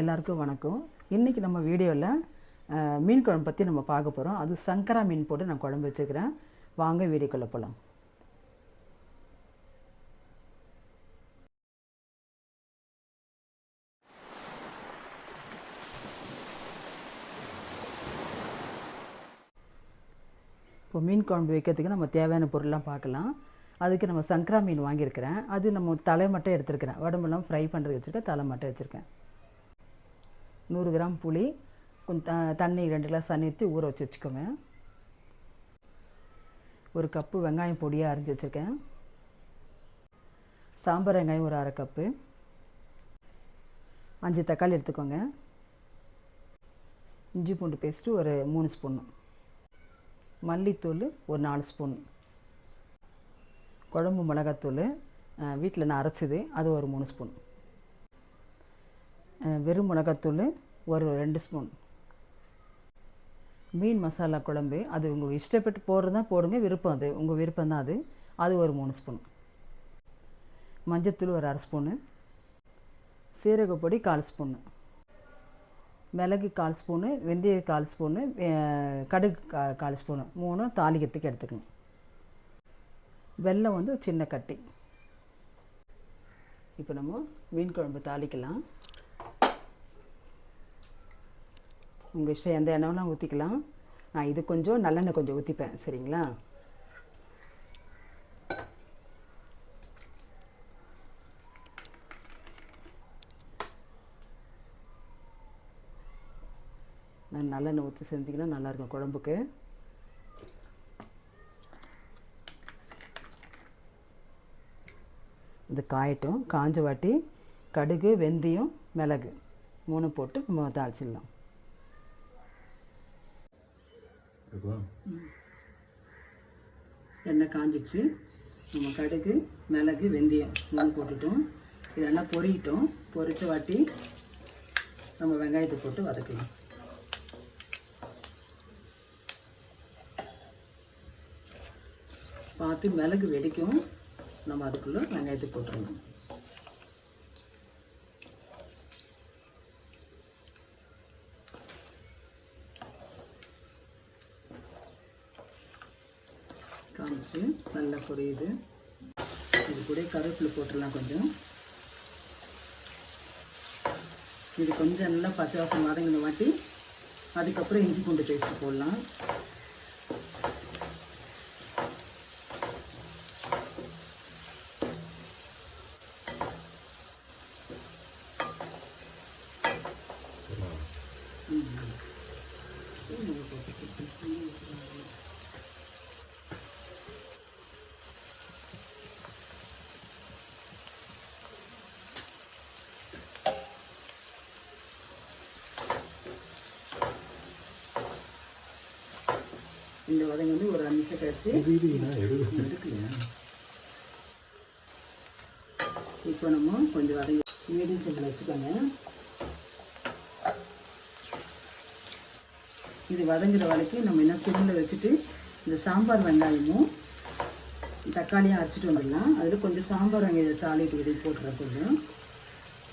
எல்லாருக்கும் வணக்கம். இன்றைக்கி நம்ம வீடியோவில் மீன் குழம்பு பற்றி நம்ம பார்க்க போகிறோம். அது சங்கரா மீன் போட்டு நான் குழம்பு வச்சுக்கிறேன். வாங்க வீடியோக்குள்ளே போகலாம். இப்போ மீன் குழம்பு வைக்கிறதுக்கு நம்ம தேவையான பொருள்லாம் பார்க்கலாம். அதுக்கு நம்ம சங்கரா மீன் வாங்கியிருக்கிறேன். அது நம்ம தலை மட்டும் எடுத்துருக்கிறேன். உடம்பெல்லாம் ஃப்ரை பண்ணுறதுக்கு வச்சுருக்கேன். தலை மட்டும் வச்சுருக்கேன். 100 கிராம் புளி, கொஞ்சம் தண்ணி 2 கிளாஸ் தண்ணி ஊற்றி ஊற வச்சு வச்சுக்கோங்க. ஒரு கப்பு வெங்காயம் பொடியாக அரிஞ்சு வச்சுருக்கேன். சாம்பார் வெங்காயம் ஒரு 1/2 கப்பு. 5 தக்காளி எடுத்துக்கோங்க. இஞ்சி பூண்டு பேஸ்ட்டு ஒரு 3 ஸ்பூன். மல்லித்தூள் ஒரு 4 ஸ்பூன். குழம்பு மிளகாத்தூள் வீட்டில் நான் அரைச்சது அது ஒரு 3 ஸ்பூன். வெறும் மிளகாத்தூள் ஒரு 2 ஸ்பூன். மீன் மசாலா குழம்பு அது உங்களுக்கு இஷ்டப்பட்டு போடுறதா போடுங்க, விருப்பம் அது உங்கள் விருப்பம் தான். அது ஒரு 3 ஸ்பூன். மஞ்சத்தூள் ஒரு 1/2 ஸ்பூனு. சீரகப்பொடி 1/4 ஸ்பூனு. மிளகு 1/4 ஸ்பூனு. வெந்தயம் 1/4 ஸ்பூனு. கடுகு 1/4 ஸ்பூனு. 3 தாளிக்கிறதுக்கு எடுத்துக்கணும். வெல்லம் வந்து சின்ன கட்டி. இப்போ நம்ம மீன் குழம்பு தாளிக்கலாம். உங்கள் இஷ்டம் எந்த எண்ணெய்லாம் ஊற்றிக்கலாம். நான் இது கொஞ்சம் நல்லெண்ணெய் கொஞ்சம் ஊற்றிப்பேன், சரிங்களா? நான் நல்லெண்ணெய் ஊற்றி செஞ்சிங்கன்னா நல்லாயிருக்கும் குழம்புக்கு. இது காயட்டும். காஞ்ச வாட்டி கடுகு, வெந்தயம், மிளகு 3 போட்டு நம்ம தாளிச்சிடலாம். எண்ணெய் காஞ்சிச்சு. நம்ம கடுகு, மிளகு, வெந்தயம் 3 போட்டுட்டோம். இதெல்லாம் பொரியிட்டோம். பொரிச்ச வாட்டி நம்ம வெங்காயத்தை போட்டு வதக்கலாம். பார்த்து மிளகு வெடிக்கும். நம்ம அதுக்குள்ளே வெங்காயத்தை போட்டுடணும். காமிச்சு நல்லா பொரியுது. இது கூட கருவேப்பிலை போட்டுடலாம் கொஞ்சம். இது கொஞ்சம் நல்லா பச்சை வாசம் வதங்கின வாட்டி அதுக்கப்புறம் இஞ்சி பூண்டு பேஸ்ட் போடலாம். இந்த வதங்க வந்து ஒரு 5 நிமிஷம் கழிச்சு இப்போ நம்ம கொஞ்சம் வதங்கி மீடியம் சிம்மில் வச்சுக்கோங்க. இது வதங்குற வரைக்கும் நம்ம என்ன சிம்மில் வச்சுட்டு இந்த சாம்பார் வெங்காயமும் தக்காளியும் அரைச்சிட்டு வந்துடலாம். அதில் கொஞ்சம் சாம்பார் வெங்காயம் தாளிட்டு இது போட்டுறேன். கொஞ்சம்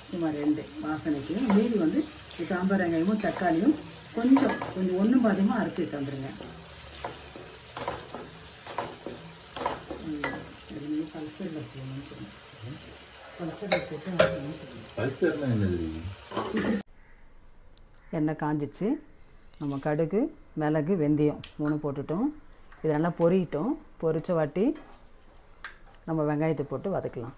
சும்மா 2 வாசனைக்கு. மீதி வந்து சாம்பார் வெங்காயமும் தக்காளியும் கொஞ்சம் 1 பாதியமாக அரைச்சிட்டு வந்துடுங்க. எண்ணெய் காஞ்சிச்சு. நம்ம கடுகு, மிளகு, வெந்தயம் 3 போட்டுட்டோம். இது நல்லா பொரியிட்டோம். பொரிச்ச வாட்டி நம்ம வெங்காயத்தை போட்டு வதக்கலாம்.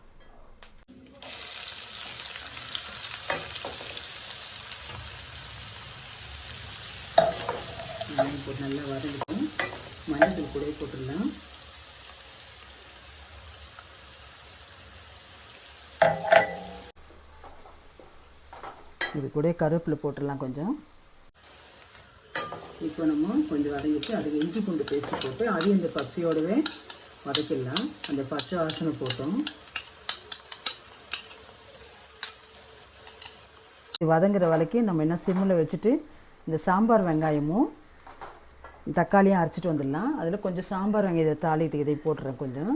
வெங்காயம் போட்டு நல்லா வதக்கிட்டோம். மஞ்சள் கூட போட்டுடலாம். இது கூட கருவேப்பிலை போட்டுடலாம் கொஞ்சம். இப்போ நம்ம கொஞ்சம் வதங்கிட்டு அதுக்கு இஞ்சி பூண்டு பேஸ்ட்டு போட்டு அதையும் இந்த பச்சையோடவே வதக்கிடலாம். அந்த பச்சை வாசனை போட்டோம். வதங்குற வரைக்கும் நம்ம என்ன சிம்மில் வச்சுட்டு இந்த சாம்பார் வெங்காயமும் தக்காளியும் அரைச்சிட்டு வந்துடலாம். அதில் கொஞ்சம் சாம்பார் வெங்காயத்தை தாளிட்டு இதை போட்டுறேன் கொஞ்சம்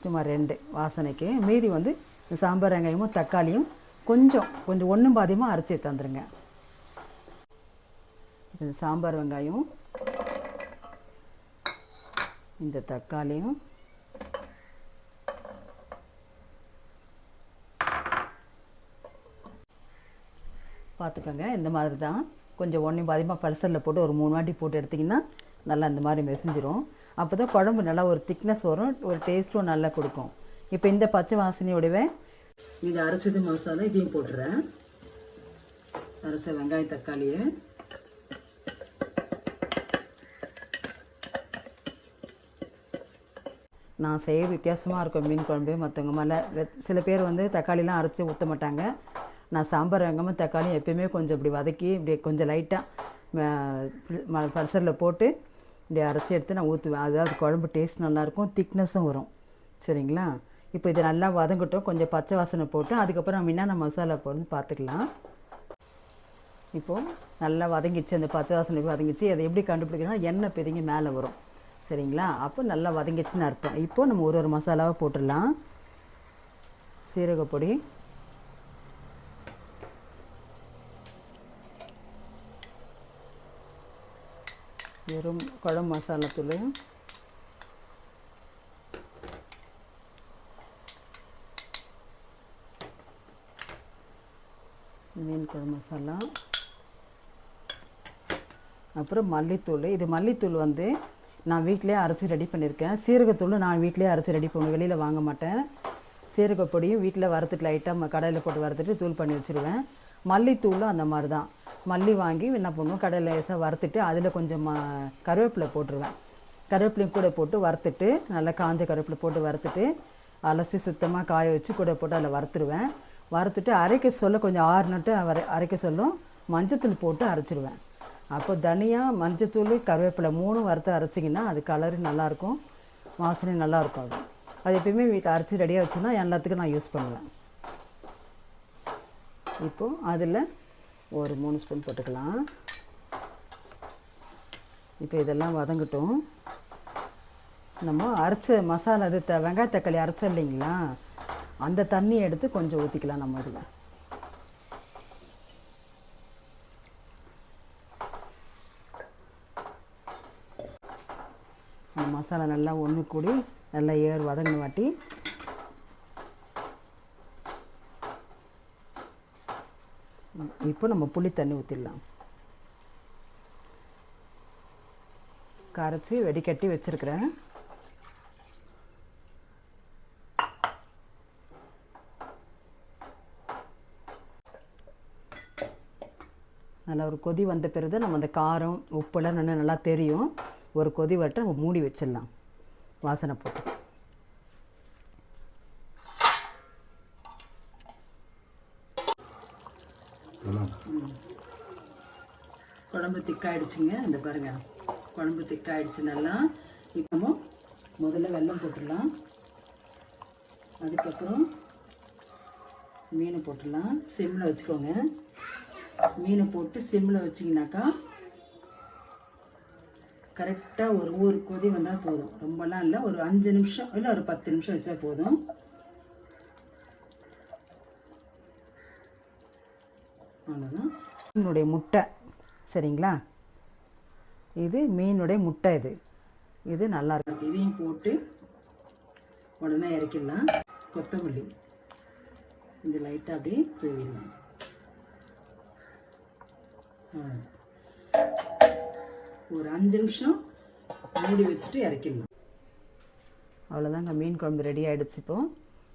சும்மா 2 வாசனைக்கு. மீதி வந்து சாம்பார் வெங்காயமும் தக்காளியும் கொஞ்சம் ஒன்றும் பாதியமாக அரைச்சி தந்துடுங்க. இந்த சாம்பார் வெங்காயம், இந்த தக்காளியும், பார்த்துக்கோங்க. இந்த மாதிரி தான் கொஞ்சம் ஒன்றையும் பாதியமாக பல்சரில் போட்டு ஒரு 3 வாட்டி போட்டு எடுத்திங்கன்னா நல்லா இந்த மாதிரி மெசிஞ்சிரும். அப்போ தான் குழம்பு நல்லா ஒரு திக்னஸ் வரும், ஒரு டேஸ்ட்டும் நல்லா கொடுக்கும். இப்போ இந்த பச்சை வாசனையோடவே இது அரைச்சது மசாலா இதையும் போட்டுறேன். அரைச்ச வெங்காயம் தக்காளியை நான் செய்ய வித்தியாசமாக இருக்கும் மீன் குழம்பு. மற்றவங்க மேலே சில பேர் வந்து தக்காளிலாம் அரைச்சி ஊற்ற மாட்டாங்க. நான் சாம்பார் வெங்காயமும் தக்காளியும் எப்போயுமே கொஞ்சம் இப்படி வதக்கி இப்படி கொஞ்சம் லைட்டாக பல்சரில் போட்டு இப்படி அரைச்சி எடுத்து நான் ஊற்றுவேன். அதாவது குழம்பு டேஸ்ட் நல்லாயிருக்கும், திக்னஸும் வரும். சரிங்களா? இப்போ இது நல்லா வதங்கட்டும், கொஞ்சம் பச்சை வாசனை போட்டு அதுக்கப்புறம் நம்ம என்னென்ன மசாலா போடணும்னு பார்த்துக்கலாம். இப்போது நல்லா வதங்கிடுச்சு, அந்த பச்சை வாசனை வதங்கிடுச்சு. அதை எப்படி கண்டுபிடிக்கணும்னா எண்ணெய் பிதுங்கி மேலே வரும். சரிங்களா? அப்போ நல்லா வதங்கிடுச்சுன்னு அர்த்தம். இப்போது நம்ம ஒரு மசாலாவை போட்டுடலாம். சீரகப்பொடி, வெறும் குழம்பு மசாலாத்தூள், மீன் குழம்பு மசாலா, அப்புறம் மல்லித்தூள். இது மல்லித்தூள் வந்து நான் வீட்டிலே அரைச்சி ரெடி பண்ணியிருக்கேன். சீரகத்தூள் நான் வீட்டிலே அரைச்சி ரெடி பண்ணுவேன், வெளியில் வாங்க மாட்டேன். சீரகப்பொடியும் வீட்டில் வறுத்துட்டு லைட்டாக கடையில் போட்டு வறுத்துட்டு தூள் பண்ணி வச்சுருவேன். மல்லித்தூளும் அந்த மாதிரி தான். மல்லி வாங்கி என்ன பண்ணுவோம், கடையில் லேசாக வறுத்துட்டு அதில் கொஞ்சம் கருவேப்பிலை போட்டுருவேன். கருவேப்பிலையும் கூட போட்டு வறுத்துட்டு நல்லா காஞ்ச கருவேப்பிலை போட்டு வறுத்துட்டு அலசி சுத்தமாக காய வச்சு கூட போட்டு அதில் வறுத்துருவேன். வறுத்துட்டு அரைக்க சொல்ல கொஞ்சம் ஆறுநட்டு அரைக்க சொல்லும் மஞ்சத்தூள் போட்டு அரைச்சிடுவேன். அப்போ தனியா, மஞ்சத்தூள், கருவேப்பிலை 3 வறுத்து அரைச்சிங்கன்னா அது கலரு நல்லாயிருக்கும், வாசனை நல்லாயிருக்கும். அது எப்பயுமே வீட்டில் அரைச்சி ரெடியாக வச்சுன்னா எல்லாத்துக்கும் நான் யூஸ் பண்ணுவேன். இப்போது அதில் ஒரு 3 ஸ்பூன் போட்டுக்கலாம். இப்போ இதெல்லாம் வதங்கட்டும். நம்ம அரைச்ச மசாலா இது வெங்காய தக்காளி அரைச்சோம் இல்லைங்களா, அந்த தண்ணி எடுத்து கொஞ்சம் ஊற்றிக்கலாம் நம்ம இதில். அந்த மசாலா நல்லா ஒன்று கூடி நல்லா வதங்கின வாட்டி இப்போ நம்ம புளி தண்ணி ஊற்றிடலாம். கரைச்சி வெடிக்கட்டி வச்சுருக்கிறேன். நல்லா ஒரு கொதி வந்த பிறகு நம்ம அந்த காரம் உப்புலாம் நல்லா தெரியும். ஒரு கொதி வரட்டு நம்ம மூடி வச்சிடலாம் வாசனை போட்டு. குழம்பு திக்காயிடுச்சுங்க. இந்த பாருங்க, குழம்பு திக்காயிடுச்சு நல்லா. இப்போ முதல்ல வெல்லம் போட்டுடலாம். அதுக்கப்புறம் மீனை போட்டுடலாம். சிம்மில் வச்சுக்கோங்க. மீனை போட்டு சிம்மில் வச்சிங்கனாக்கா கரெக்டாக ஒரு கொதி வந்தால் போதும். ரொம்பலாம் இல்லை, ஒரு 5 நிமிஷம் இல்லை ஒரு 10 நிமிஷம் வச்சா போதும். அவ்வளோதான். மீனுடைய முட்டை, சரிங்களா? இது மீனுடைய முட்டை. இது நல்லா இருக்கும். இதையும் போட்டு உடனே இறக்கிடலாம். கொத்தமல்லி இந்த லைட்டாக அப்படியே தூவிடலாம். ஒரு 5 நிமிஷம் மூடி வச்சுட்டு இறக்கிடலாம். அவ்வளோதாங்க, மீன் குழம்பு ரெடி ஆகிடுச்சு. இப்போது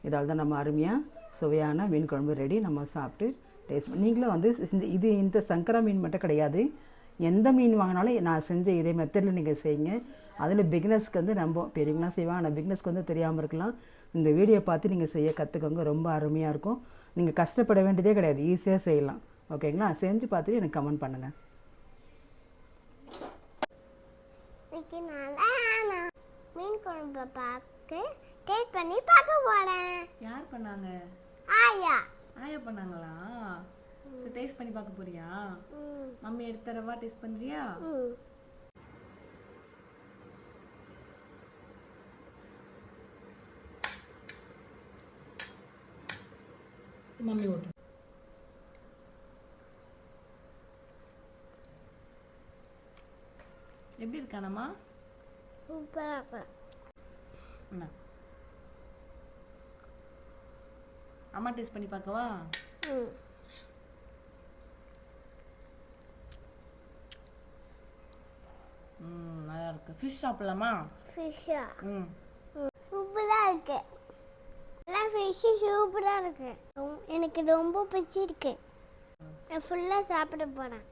இதால் தான் நம்ம அருமையாக சுவையான மீன் குழம்பு ரெடி. நம்ம சாப்பிட்டு டேஸ்ட் நீங்களும் வந்து இது இந்த சங்கரா மீன் மட்டும் கிடையாது, எந்த மீன் வாங்கினாலும் நான் செஞ்ச இதே மெத்தடில் நீங்கள் செய்யுங்க. அதில் பிகினர்ஸ்க்கு வந்து ரொம்ப பெரியவங்களாம் செய்வாங்க, ஆனால் பிகினர்ஸ்க்கு வந்து தெரியாமல் இருக்கலாம். இந்த வீடியோ பார்த்து நீங்கள் செய்ய கற்றுக்கோங்க, ரொம்ப அருமையாக இருக்கும். நீங்கள் கஷ்டப்பட வேண்டியதே கிடையாது, ஈஸியாக செய்யலாம். ஓகேங்களா? செஞ்சு பார்த்துட்டு எனக்கு கமெண்ட் பண்ணுங்கள். மீன் குழம்பு பார்க்க டேஸ்ட் பண்ணி பார்க்க போறேன். யார் பண்ணாங்க? ஆயா. ஆயா பண்ணாங்களா? சரி, டேஸ்ட் பண்ணி பார்க்க போறியா? மம்மி எடுத்து தரவா? டேஸ்ட் பண்றியா? மம்மி ஓட்டு. எப்படி இருக்கானம்மா? சூப்பராக இருக்கும். என்ன அம்மா டேஸ்ட் பண்ணி பார்க்கவா? ம் நல்லா இருக்கு. ஃபிஷ் சாப்பிடலாமா? ஃபிஷ்ஷா ம் சூப்பராக இருக்கு. எல்லாம் ஃபிஷ்ஷு சூப்பராக இருக்கு. எனக்கு ரொம்ப பிடிச்சிருக்கு. நான் ஃபுல்லாக சாப்பிட போகிறேன்.